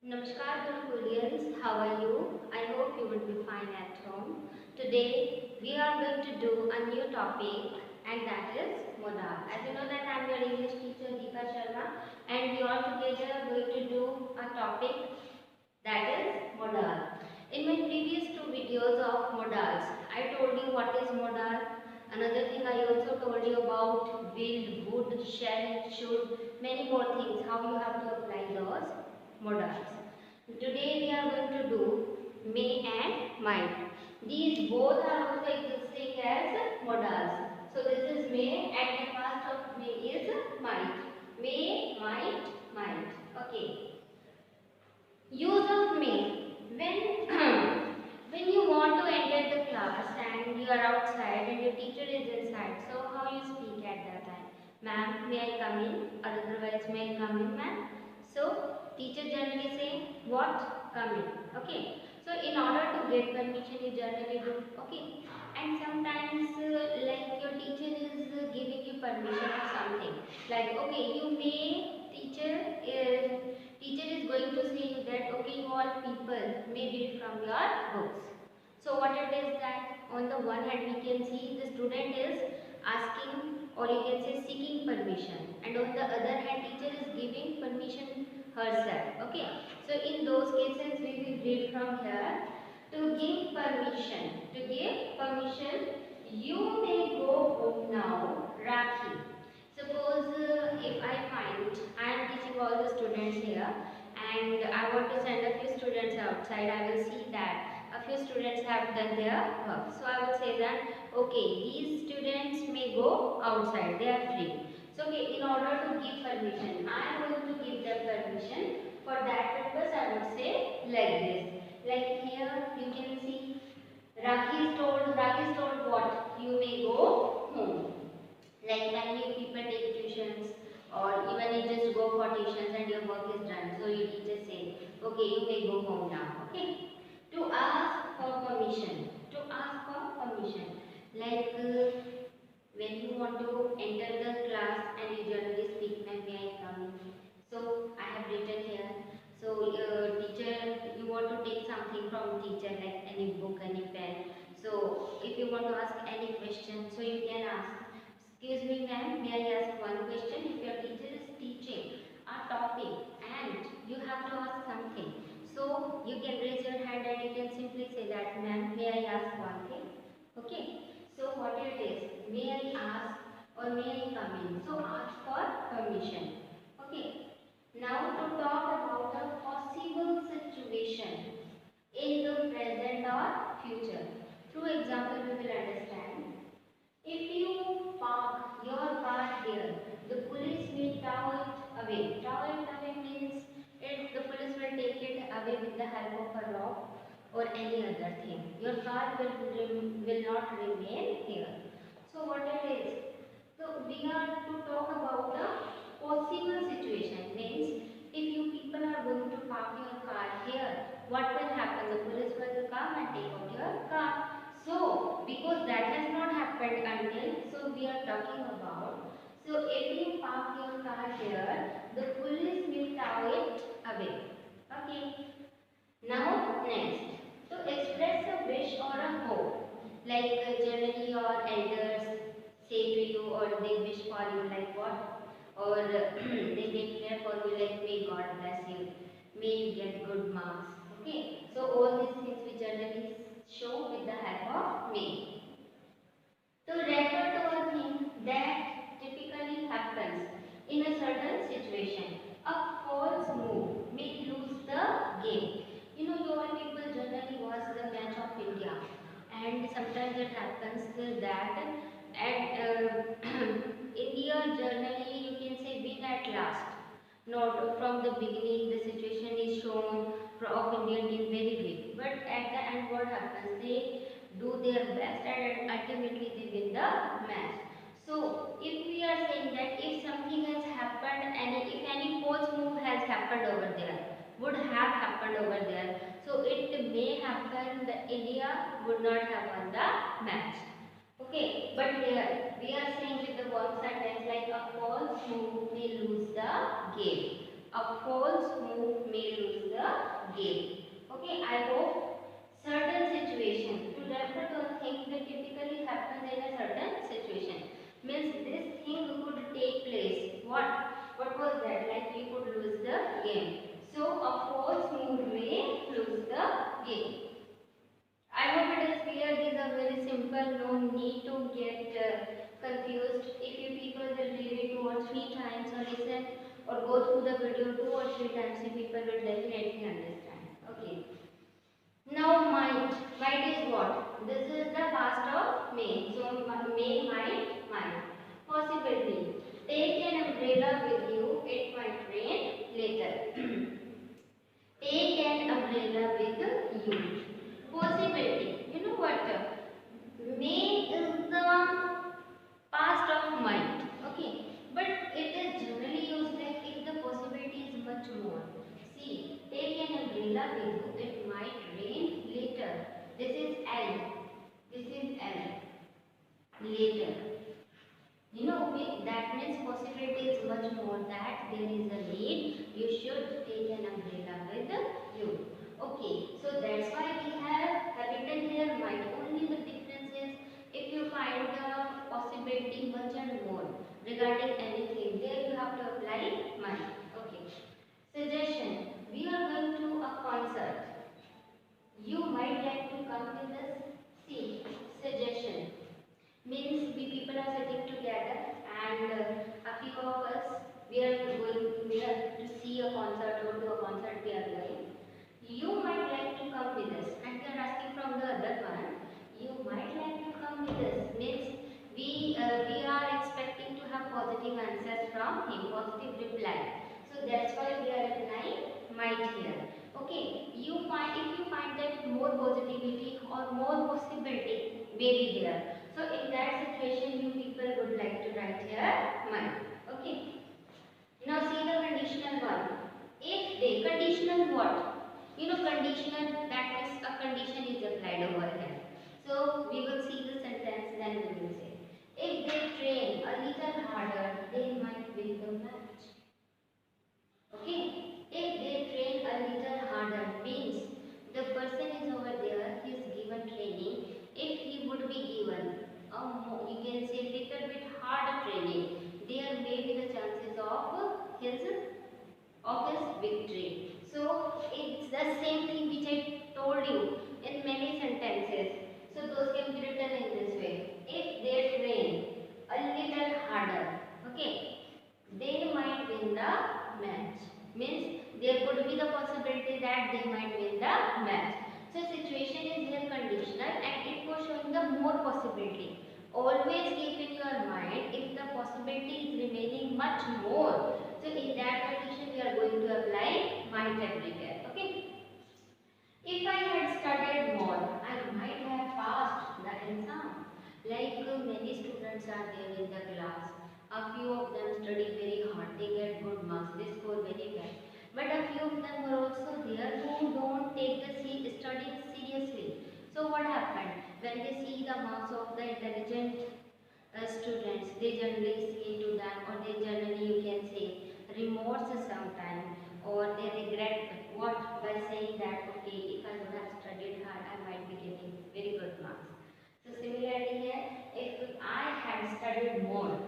Namaskar Gurukulians, how are you? I hope you will be fine at home. Today we are going to do a new topic and that is modal. As you know that I am your English teacher Deepa Sharma and we all together are going to do a topic that is modal. In my previous two videos of modals, I told you what is modal. Another thing I also told you about will, would, shall, should, many more things, how you have to apply those modals. Today we are going to do may and might. These both are also existing as modals. So this is may and the past of may is might. May, might. Okay. Use of may. When you want to enter the class and you are outside and your teacher is inside, so how you speak at that time? Ma'am, may I come in? Or otherwise, may I come in, ma'am? So, teacher generally say, what? Come in. Okay. So, in order to get permission, you generally do, okay. And sometimes, like your teacher is giving you permission or something. Like, okay, you may, teacher is going to say you that, okay, you all people may read from your books. So, what it is that on the one hand we can see the student is asking or you can say seeking permission, and on the other hand teacher is giving permission herself. Okay, so in those cases we will read from here. To give permission, you may go home now, Rakhi. Suppose if I find I am teaching all the students here and I want to send a few students outside, I will see that a few students have done their work. So I will say that, okay, these students may go outside, they are free. So okay, in order to give permission, I am going to give them permission. For that purpose, I would say like this. Like here, you can see Rakhi is told what? You may go home. Like when you people take tuitions or even you just go for tuitions and your work is done. So you teacher say, okay, you may go home now. Okay. To ask for permission. Like when you want to enter the class and you generally speak, ma'am, may I come in? So I have written here. So teacher, you want to take something from teacher like any book, any pen. So if you want to ask any question, so you can ask. Excuse me, ma'am, may I ask one question? If your teacher is teaching a topic and you have to ask something, so you can raise your hand and you can simply say that, ma'am, may I ask one thing? Okay. So what it is, may I ask or may I come in? So ask for permission. Okay. Now to talk about a possible situation in the present or future. Through example we will understand. If you park your car here, the police will tow it away. Tow it away means the police will take it away with the help of a rope or any other thing. Your car will not remain here. So what it is? So we are to talk about the possible situation. Means if you people are going to park your car here, what will happen? The police will come and take out your car. So, because that has not happened until, so we are talking about. So, if you park your car here, the police will tow it away. Okay. Now, next. To express a wish or a hope, like generally your elders say to you or they wish for you like what? Or they take care for you like may God bless you, may you get good marks. Okay. So, all these things we generally show with the help of may. To refer to a thing that typically happens in a certain situation. A false move may lose the game. You know, you all people generally watch the match of India, and sometimes it happens that at India generally you can say win at last. Not from the beginning the situation is shown of Indian team very weak, but at the end what happens? They do their best and ultimately they win the match. So if we are saying that if something has happened and if any false move has happened over there, would have happened over there, so it may happen that India would not have won the match. Okay, but here we are saying with the one sentence like a false move may lose the game. A false move may lose the game. Okay, I hope certain situation, to refer to a thing that typically happens in a certain situation, means this thing could take place. What was that? Like you could lose the game. So a false move may lose the game. I hope it is clear. These are very simple. No need to get confused. If you people will read it 2 or 3 times or listen or go through the video 2 or 3 times, you people will definitely understand. Okay. Now might. Might is what? This is the past of may. So may, might. Possibility. Take an umbrella with you. It might rain later. Take an umbrella with you. Possibility. You know what? May is the past of might. Okay. But it is generally used like if the possibility is much more. See, take an umbrella with you. It might rain later. This is L. This is L. Later. You know, that means possibility is much more that there is a need. You should take an umbrella with you. Okay, so that's why we have written here might. Only the difference is if you find the possibility much and more regarding anything, there you have to apply might. Okay. Suggestion. We are going to a concert. You might like to come with us. See, suggestion means we people are sitting together and a few of us we are to see a concert or to a concert we are going. You might like to come with us and we are asking from the other one. You might like to come with us means we are expecting to have positive answers from him, positive reply. So that's why we are applying might here. Okay, if you find that more positivity or more possibility may be there. So in that situation, you people would like to write here might. Okay. Now see the conditional one. If they conditional what? You know conditional, that means a condition is applied over here. So we will see the sentence, then we will say. If they train a little harder, they might win the match. Okay. If they train a little harder means the person is over there, he is given training. If he would be given you can say little bit hard training, there may be the chances of his victory. So it's the same thing which I told you in many sentences. So those can be written in this way. If they train a little harder, okay, they might win the match. Means there could be the possibility that they might win the match. So situation is here conditional and it was showing the more possibility. Always keep in your mind if the possibility is remaining much more. So in that condition we are going to apply might everywhere. Okay. If I had studied more, I might have passed the exam. Like many students are there in the class. A few of them study very hard. They get good marks. They score very well. But a few of them are also there who don't take the studies seriously. So what happened? When they see the marks of the intelligent students, they generally say to them, or they generally you can say remorse sometime, or they regret what by saying that okay, if I would have studied hard, I might be getting very good marks. So similarly here, if I had studied more,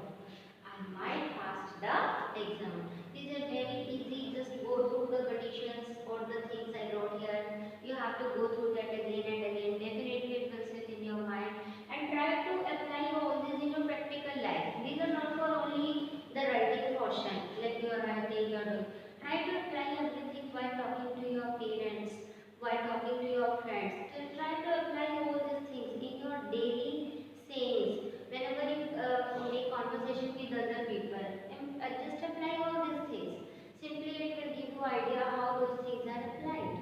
I might pass the exam. These are very easy. Just go through the conditions or the things I wrote here. You have to go through that again and again. Definitely it will sit in your mind and try to apply all this in your practical life. These are not for only the writing portion, like you are writing, you are doing. Try to apply everything while talking to your parents, while talking to your friends. So try to apply all these things in your daily sayings. Whenever you make conversation with other people, and just apply all these things. Simply it will give you idea how those things are applied.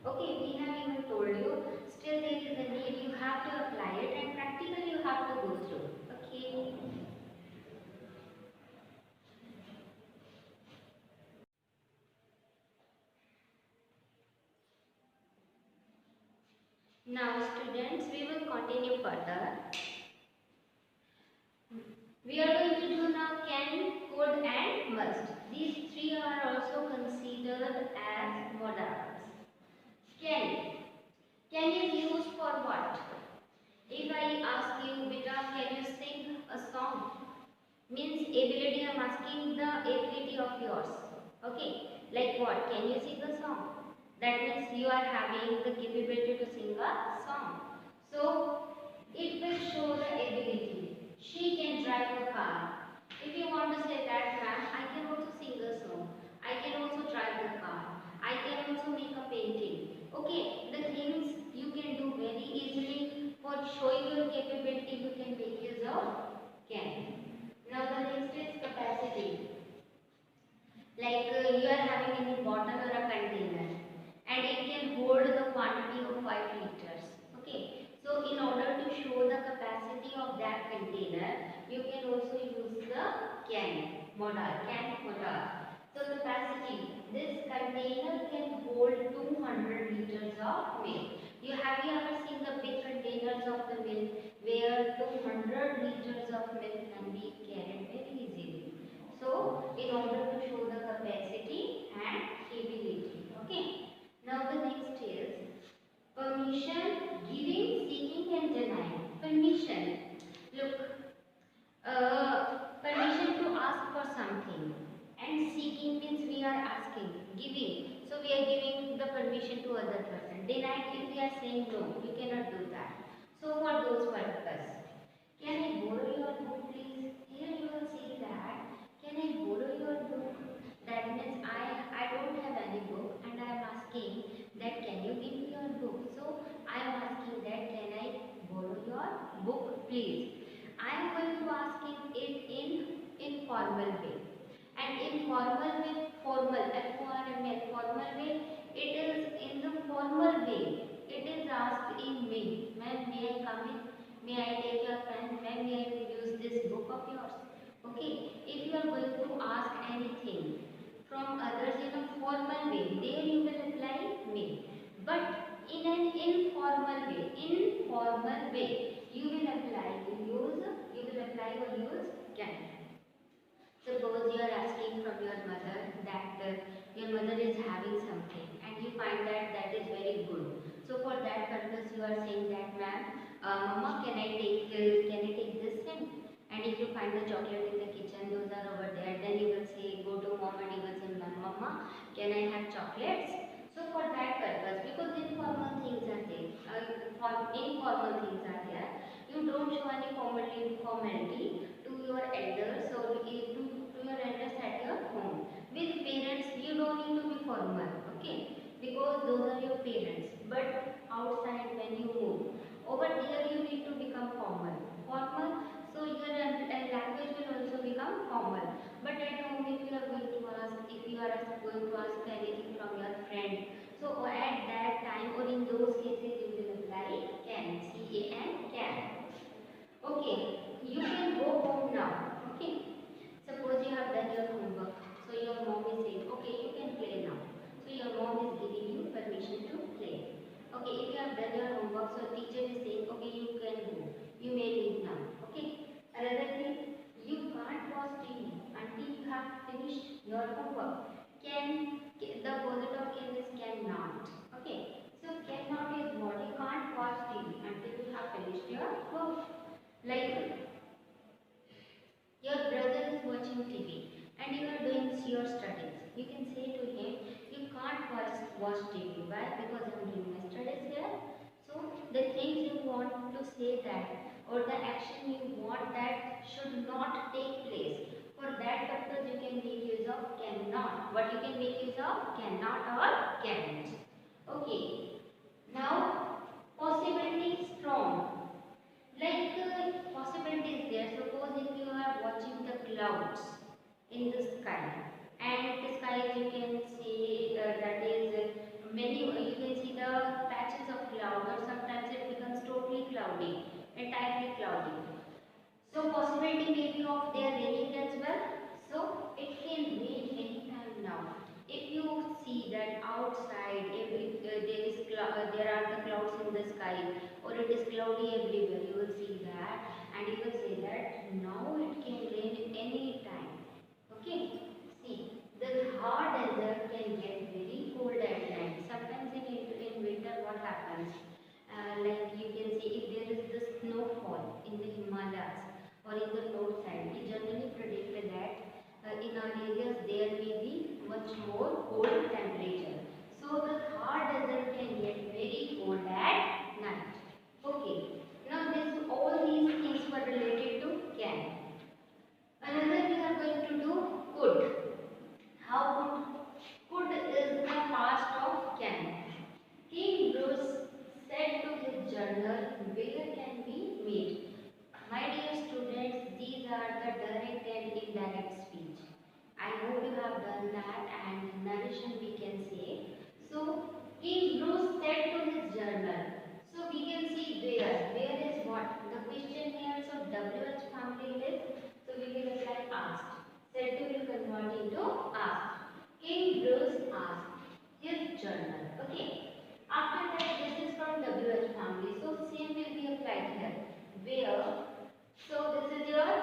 Okay, we have even told you, still there is a need, you have to apply it and practically you have to go through. Okay. Now students, we will continue further. We are going to do now can, could and must. These three are also considered as modals. Can. Can is used for what? If I ask you, beta, can you sing a song? Means ability, I am asking the ability of yours. Okay. Like what? Can you sing a song? That means you are having the capability to sing a song. So, it will show the ability. She can drive a car. If you want to say that, ma'am, I can also sing a song. I can also drive the car. I can also make a painting. Okay, the things you can do very easily. For showing your capability, you can make use of can. Now the next is capacity. Like you are having any bottle or a container and it can hold the quantity of 5 liters. Okay. So in order to show the capacity of that container, you can also use the can modal. So capacity, this container can hold 200 liters of milk. Have you ever seen the big containers of the milk where 200 liters of milk can be carried very easily? So, in order to show the capacity and ability. Okay. Now the next is permission, giving, seeking and denying. Permission. Look, permission to ask for something, and seeking means we are asking. Giving, so we are giving the permission to other person. Denying, if we are saying no, you cannot do that. So for those purpose, can I borrow your book please? Here you will see that, can I borrow your book? That means I don't have any book and I am asking that can you give me your book? So I am asking that can I borrow your book please? I am going to ask it in informal way. And informal way, formal, F-O-R-M-A, formal way, it is in the formal way. It is asked in me. Ma'am, may I come in? May I take your pen? Ma'am, may I use this book of yours? Okay. If you are going to ask anything from others in a formal way, there you will apply may. But in an informal way, you will apply or use can. Suppose you are asking from your mother that your mother is having something and you find that that is very good. So for that purpose you are saying that, ma'am, mama, can I take this thing? And if you find the chocolate in the kitchen, those are over there, then you will say, go to mom and you will say, mama, can I have chocolates? So for that purpose, because informal things are there, informal things are there, you don't show any formality to your elders or to your elders at your home. With parents, you don't need to be formal, okay? Because those are your parents. But outside, when you move, over there you need to become formal. So your language will also become formal. But at home, if you are going to ask anything from your friend, so at that time or in those cases, you will apply can, C-A-N, can. Okay, you can go home now. Okay, suppose you have done your homework. So your mom is saying, okay, you can play now. So your mom is giving you permission to play. Okay, if you have done your homework, so teacher is saying, okay, you can go. You may leave now. Okay. Another thing, you can't watch TV until you have finished your homework. The opposite of can is cannot. Okay. So cannot is what? You can't watch TV until you have finished your work. Like your brother is watching TV and you are doing your studies. You can say to him, you can't watch TV. Why? Because I am doing my studies here. So the things you want to say that or the action you want that should not take place. For that purpose you can make use of cannot. What you can make use of? Cannot or can't. Okay. Now possibility strong. Like possibility is there. Suppose if you are watching the clouds in the sky, and the sky you can see that is many. You can see the patches of cloud, or sometimes it becomes totally cloudy, entirely cloudy. So possibility may be of there raining as well. So it can rain anytime now. If you see that outside, there are the clouds in the sky, or it is cloudy everywhere, you will see that, and you will say that now it can rain any time. Okay. See. happens? Like you can see, if there is the snowfall in the Himalayas or in the north side, we generally predict that in our areas there may be much more cold temperature. So the Thar desert can get very cold at night. Okay. Now this all these things were related to can. Another we are going to do could. How could? Could is the past of can. King Bruce said to his journal, where can be made? My dear students, these are the direct and indirect speech. I hope you have done that, and narration we can say. So, King Bruce said to his journal. So, we can see where. Where is what? The question here, so WH family is. So, we will apply asked. Said to will convert into asked. King Bruce asked his journal. Okay. After that, this is from WH family. So, same will be applied here. Where? So, this is your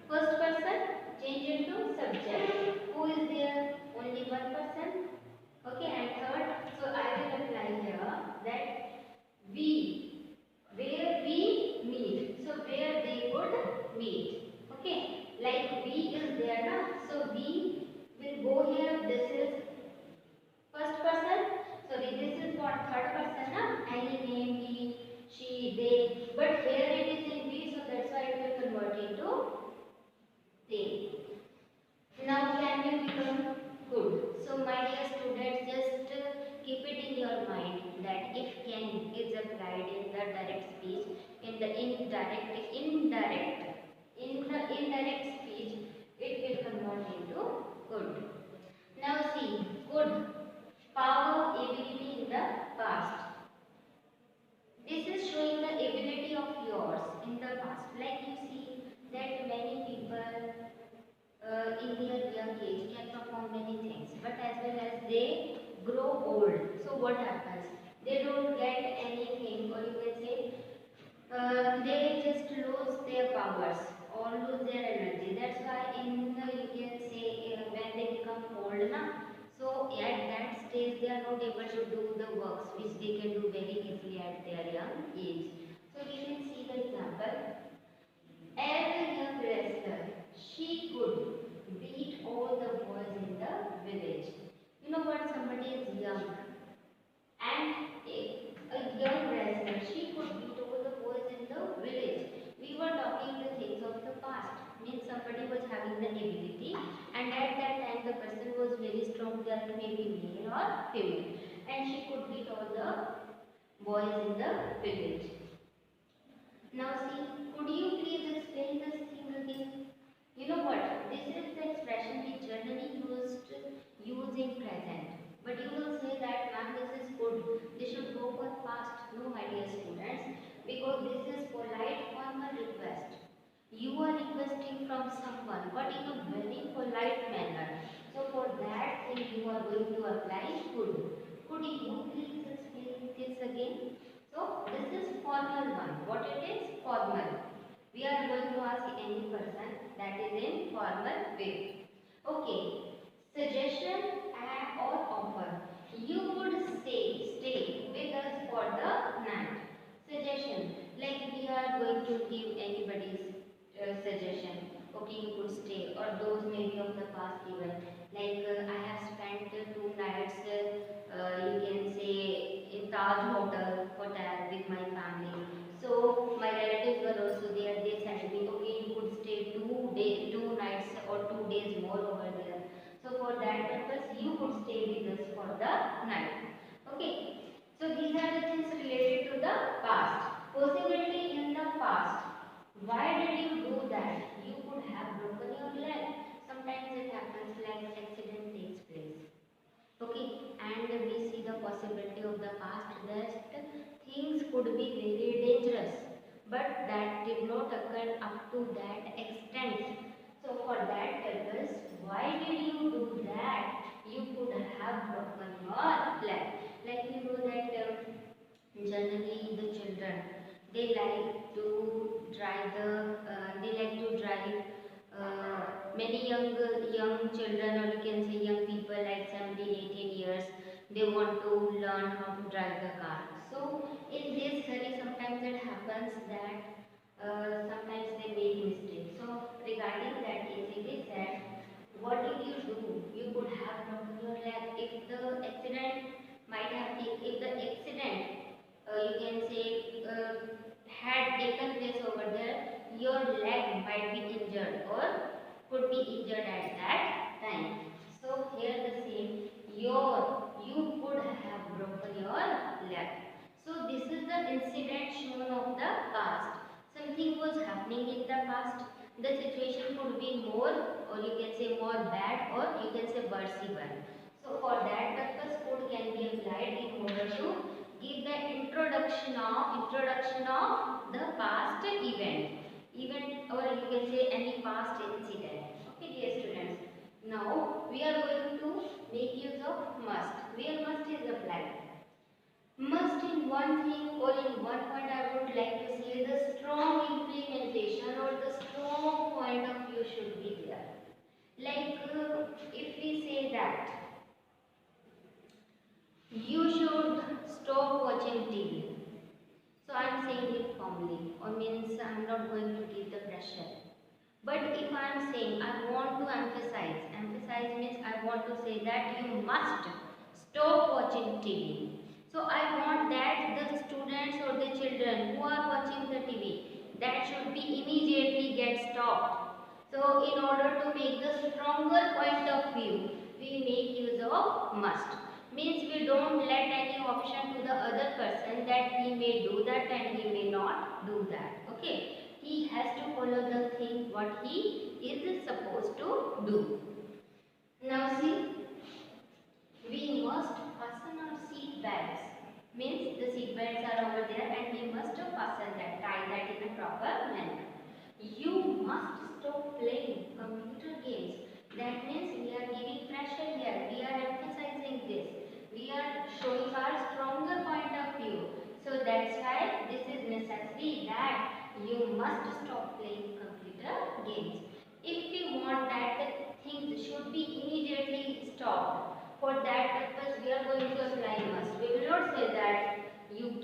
first person, change into subject. Who is there? Only one person. Okay, and third, so I will apply here that we, where we meet. So, where they would meet. Okay, like we is there na. So, we will go here. This is first person. Sorry, this is what third person na. Any name, he, she, they. But here it is in we, so that's why it will convert into they. Now can will become good. So my dear students, just keep it in your mind that if can is applied in the direct speech, in the indirect speech, it will convert into good. Now see, good, power, ability in the past. This is showing the ability of yours in the past. Like you see that many people in their young age can perform many things, but as well as they grow old. So what happens? They don't get anything, or you can say they just lose their powers or lose their energy. That's why in the, you can say when they become old na, so at that stage they are not able to do the works which they can do very easily at their young age. So we can see the example. As a young wrestler, she could beat all the boys in the village. You know what? Somebody is young and a young wrestler, she could beat all the boys in the village. We were talking the things of the past. Means somebody was having the ability, and at that time the person was very strong, that may be male or female, and she could beat all the boys in the village. Now see, could you please explain this thing again? You know what? This is the expression we generally use in present. But you will say that ma'am, this is good. This should go for past. No, my dear students, because this is polite formal request. You are requesting from someone, but in a very polite manner. So for that thing you are going to apply could. Could you please explain this again? So this is formal one. What it is? Formal. We are going to ask any person, that is in formal way. Okay. Suggestion or offer. You would stay with us for the night. Suggestion. Like we are going to give anybody's suggestion. Okay, you could stay, or those maybe of the past even. Like I have spent 2 nights, you can say in Taj Hotel with my family. So my relatives were also there. They said me, okay, you could stay 2 nights or 2 days more over there. So for that purpose, you could stay with us for the night. Okay. So these are the things related to the past. Possibility in the past. Why did you do that? You could have broken your leg. Sometimes it happens like accident takes place. Okay, and we see the possibility of the past that things could be very dangerous, but that did not occur up to that extent. So for that purpose, why did you do that? You could have broken your leg. Like you know that generally the children, they like to drive many young children, or you can say young people like 17 18 years, they want to learn how to drive the car. So in this hurry, sometimes it happens that sometimes they make mistakes. So regarding that case, it is that what did you do? You could have broken your leg if the accident might have if the accident you can say had taken place over there, your leg might be injured or could be injured at that time. So here the same, you could have broken your leg. So this is the incident shown of the past. Something was happening in the past. The situation could be more, or you can say more bad, or you can say worse even. So for that purpose, could can be applied in order to give the introduction of the past event, or you can say any past incident. Okay, dear students. Now we are going to make use of must. Where must is applied. Must in one thing or in one point I would like to say the strong implementation or the strong point of view should be there. Like if we say that you should stop watching TV. So I am saying it firmly, or means I am not going to give the pressure. But if I am saying I want to emphasize means I want to say that you must stop watching TV. So I want that the students or the children who are watching the TV, that should be immediately get stopped. So in order to make the stronger point of view, we make use of must. Means we don't let any option to the other person that he may do that and he may not do that. Okay. He has to follow the thing what he is supposed to do. Now see, we must fasten our seat belts. Means the seat belts are over there and we must fasten that, tie that in a proper manner. You must stop playing computer games. That means we are giving pressure here. We are emphasizing this. We are showing our stronger point of view. So that's why this is necessary that you must stop playing computer games. If we want that the things should be immediately stopped, for that purpose we are going to apply must. We will not say that you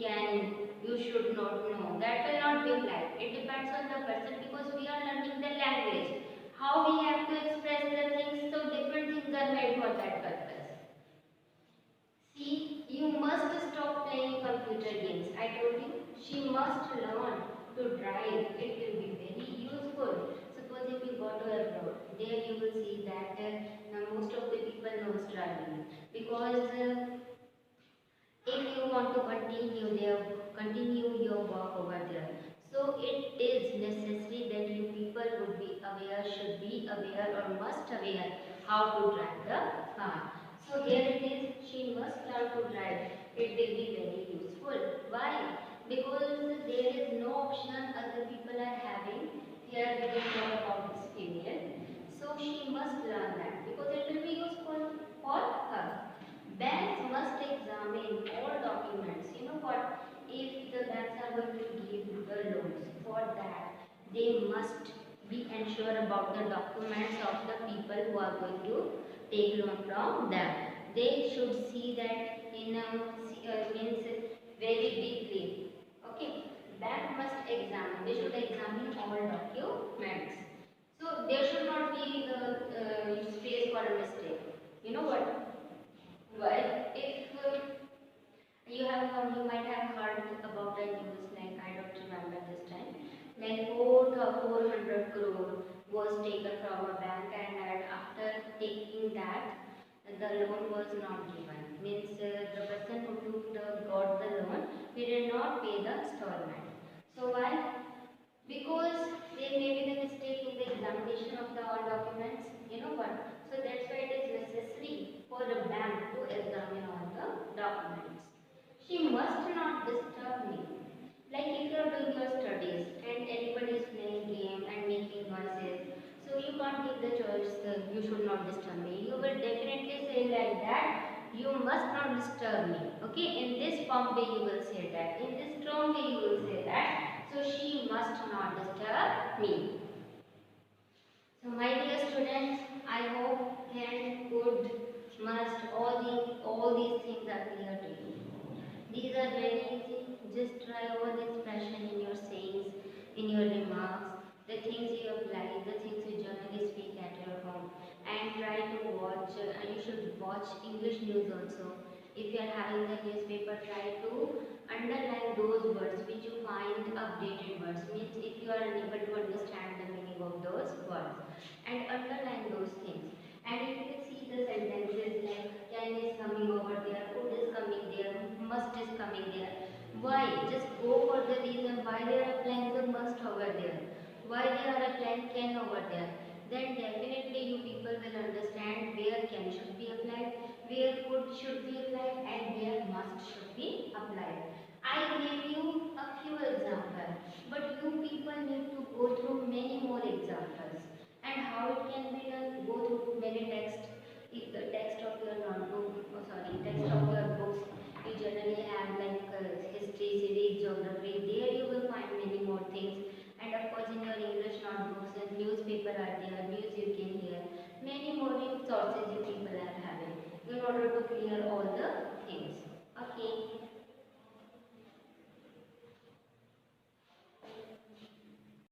should not know. That will not be applied. It depends on the person because we are learning the language. How we have to express the things, so different things are made for that purpose. See, you must stop playing computer games. I told you, she must learn to drive. It will be very useful. Suppose if you go to abroad, there you will see that most of the people knows driving because if you want to continue your work over there. So it is necessary that you people would be aware, should be aware or must aware how to drive the car. So here it is, she must learn to drive. It will be very useful. Why? Because there is no option other people are having. Here we can talk about this female. So she must learn that because it will be useful for her. Banks must examine all documents. You know what? If the banks are going to give the loans, for that they must be ensured about the documents of the people who are going to take loan from them. They should see that in means very deeply. Okay. Bank must examine. They should examine all documents. So there should not be space for a mistake. You know what? Well, if you might have heard about the news, like I don't remember this time, like 400 crore was taken from a bank, and after taking that, the loan was not given. Means the person who got the loan, he did not pay the installment. So why? Because there may be the mistake in the examination of the all documents. You know what? So that's why it is necessary for a bank to examine all the documents. She must not disturb me. Like if you are doing your studies and anybody is playing game and making noises, so you can't give the choice, you should not disturb me. You will definitely say like that, you must not disturb me. Okay, in this form way you will say that. In this strong way you will say that. So she must not disturb me. So my dear students, I hope can, could, must, all these things are clear to you. These are very easy. Just try over the expression in your sayings, in your remarks, the things you apply, the things you generally speak at your home. And try to watch, you should watch English news also. If you are having the newspaper, try to underline those words which you find updated words. Means if you are unable to understand the meaning of those words. And underline those things. And if you see the sentences like can is coming over there, would is coming there, must is coming there. Why? Just go for the reason why they are applying the must over there. Why they are applying can over there. Then definitely you people will understand where can should be applied, where could should be applied, and where must should be applied. I gave you a few examples, but you people need to go through many more examples. And how it can be done? Go through many texts. If the text of your notebook, oh sorry, text of your books, you generally have like history, civics, geography. There you will find many more things. And of course, in your English notebooks, and newspaper are there, news you can hear. Many more sources you people are having in order to clear all